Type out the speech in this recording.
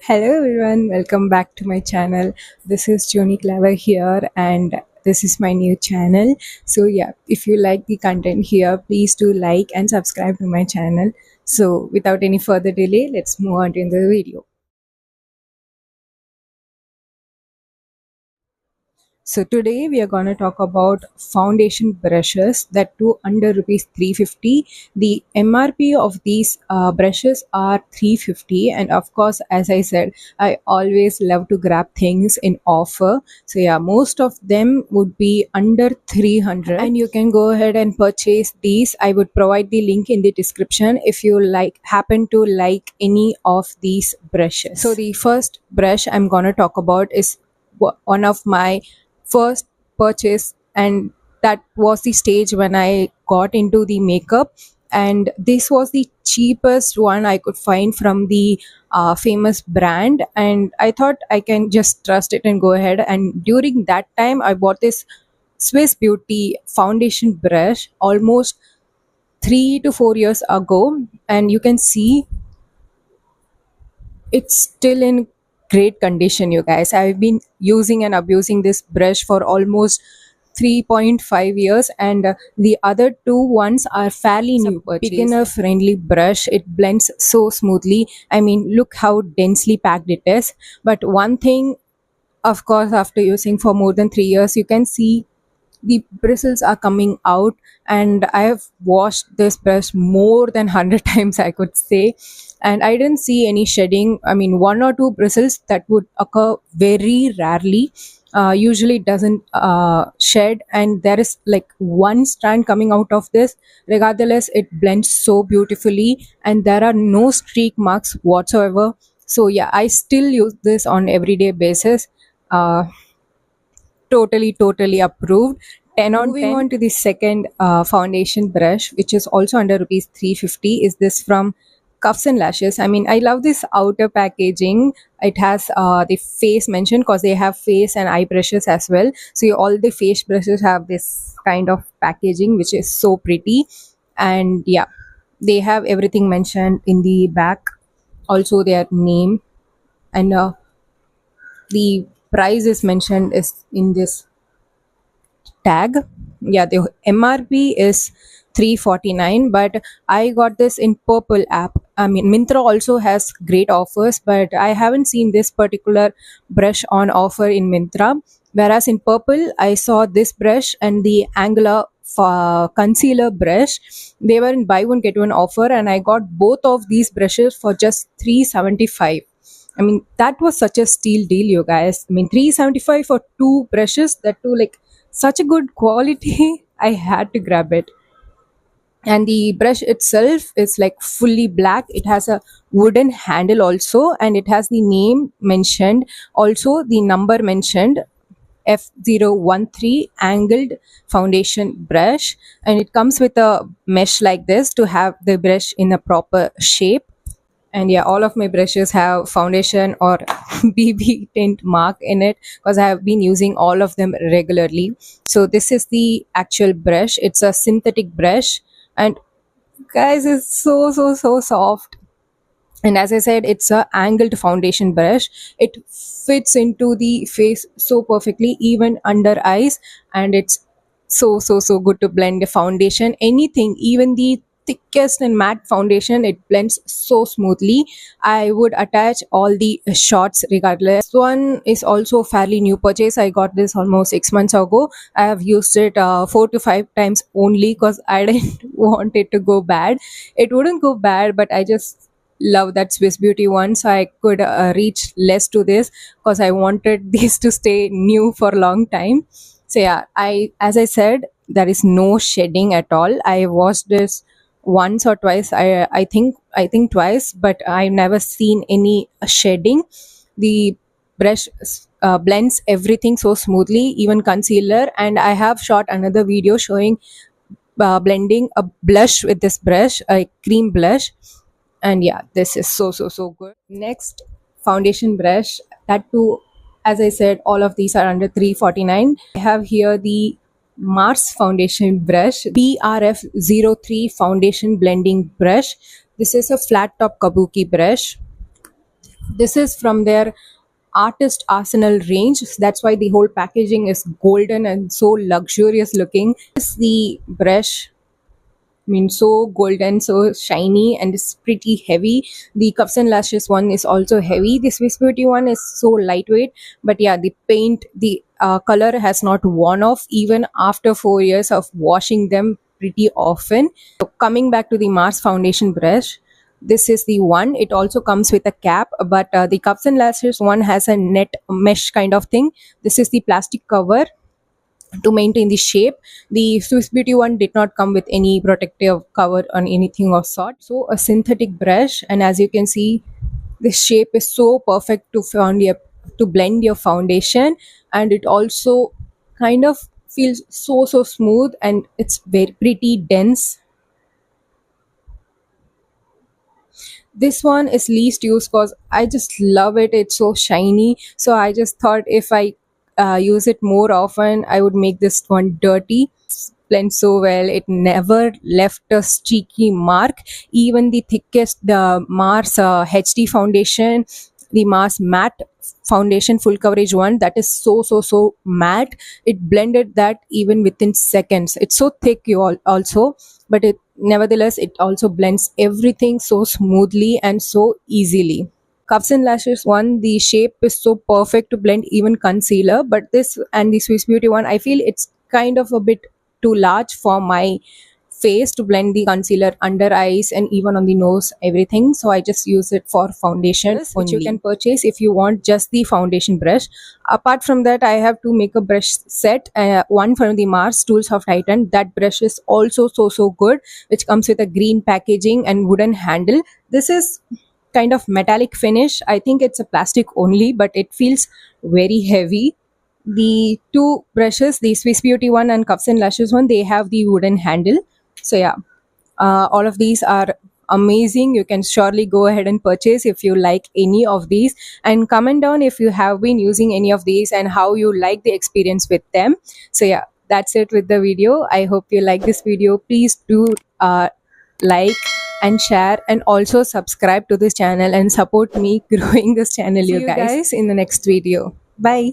Hello everyone, welcome back to my channel. This is Joni Clever here and this is my new channel. So yeah, if you like the content here, please do like and subscribe to my channel. So without any further delay, let's move on to the video. So today we are going to talk about foundation brushes that too under rupees 350. The MRP of these brushes are 350, and of course, as I said, I always love to grab things in offer. So yeah, most of them would be under 300 and you can go ahead and purchase these. I would provide the link in the description if you happen to like any of these brushes. So the first brush I'm going to talk about is one of my first purchase, and that was the stage when I got into the makeup, and this was the cheapest one I could find from the famous brand, and I thought I can just trust it and go ahead. And during that time I bought this Swiss Beauty foundation brush almost 3 to 4 years ago, and you can see it's still in great condition, you guys. I've been using and abusing this brush for almost 3.5 years, and the other two ones are fairly new. Beginner friendly brush, it blends so smoothly. I mean, look how densely packed it is. But one thing, of course, after using for more than 3 years, you can see the bristles are coming out, and I have washed this brush more than 100 times, I could say, and I didn't see any shedding. I mean, one or two bristles that would occur very rarely. Usually it doesn't shed, and there is like one strand coming out of this. Regardless, it blends so beautifully and there are no streak marks whatsoever. So yeah, I still use this on everyday basis. uh, totally approved. 10 on Moving 10. On to the second foundation brush, which is also under rupees 350, is this from Cuffs and Lashes. I mean, I love this outer packaging. It has the face mentioned because they have face and eye brushes as well. So all the face brushes have this kind of packaging, which is so pretty. And yeah, they have everything mentioned in the back, also their name, and the price is mentioned is in this tag. Yeah, the MRP is 349, but I got this in Purple app. I mean, Myntra also has great offers, but I haven't seen this particular brush on offer in Myntra. Whereas in Purple, I saw this brush and the Angular concealer brush. They were in buy one get one offer, and I got both of these brushes for just 375. I mean, that was such a steal deal, you guys. I mean, 375 for two brushes, that too like such a good quality. I had to grab it. And the brush itself is like fully black. It has a wooden handle also, and it has the name mentioned, also the number mentioned, F013 angled foundation brush, and it comes with a mesh like this to have the brush in a proper shape. And yeah, all of my brushes have foundation or BB tint mark in it because I have been using all of them regularly. So this is the actual brush. It's a synthetic brush, and guys, it's so soft. And as I said, it's a angled foundation brush. It fits into the face so perfectly, even under eyes, and it's so good to blend the foundation. Anything, even the thickest and matte foundation, it blends so smoothly. I would attach all the shots regardless. This one is also fairly new purchase. I got this almost 6 months ago. I have used it 4 to 5 times only because I didn't want it to go bad. It wouldn't go bad, but I just love that Swiss Beauty one, so I could reach less to this because I wanted these to stay new for a long time. So yeah, as I said, there is no shedding at all. I washed this once or twice. I think twice, but I've never seen any shedding. The brush blends everything so smoothly, even concealer. And I have shot another video showing blending a blush with this brush, a cream blush. And yeah, this is so good. Next, foundation brush, that too, as I said, all of these are under 349. I have here the Mars foundation brush, BRF03 foundation blending brush. This is a flat top kabuki brush. This is from their Artist Arsenal range. That's why the whole packaging is golden and so luxurious looking. This is the brush. I mean, so golden, so shiny, and it's pretty heavy. The Cuffs and Lashes one is also heavy. The Swiss Beauty one is so lightweight, but yeah, the paint, the color has not worn off even after 4 years of washing them pretty often. So coming back to the Mars foundation brush, this is the one. It also comes with a cap, but the Cuffs and Lashes one has a net mesh kind of thing. This is the plastic cover to maintain the shape. The Swiss Beauty one did not come with any protective cover on anything of sort. So a synthetic brush, and as you can see, the shape is so perfect to blend your foundation, and it also kind of feels so smooth, and it's very pretty dense. This one is least used because I just love it. It's so shiny. So I just thought if I use it more often, I would make this one dirty. Blends so well. It never left a streaky mark. Even the thickest, the Mars HD foundation, the Mars matte foundation full coverage one, that is so matte. It blended that even within seconds. It's so thick, you all also, but it nevertheless it also blends everything so smoothly and so easily. Cuffs and Lashes one, the shape is so perfect to blend even concealer, but this and the Swiss Beauty one, I feel it's kind of a bit too large for my face to blend the concealer under eyes and even on the nose, everything. So I just use it for foundation, which you can purchase if you want just the foundation brush. Apart from that, I have two makeup brush set, one from the Mars Tools of Titan. That brush is also so good, which comes with a green packaging and wooden handle. This is kind of metallic finish. I think it's a plastic only, but it feels very heavy. The two brushes, the Swiss Beauty one and Cuffs and Lashes one, they have the wooden handle. So yeah, all of these are amazing. You can surely go ahead and purchase if you like any of these, and comment down if you have been using any of these and how you like the experience with them. So yeah, that's it with the video. I hope you like this video. Please do like and share, and also subscribe to this channel and support me growing this channel. See you guys in the next video. Bye.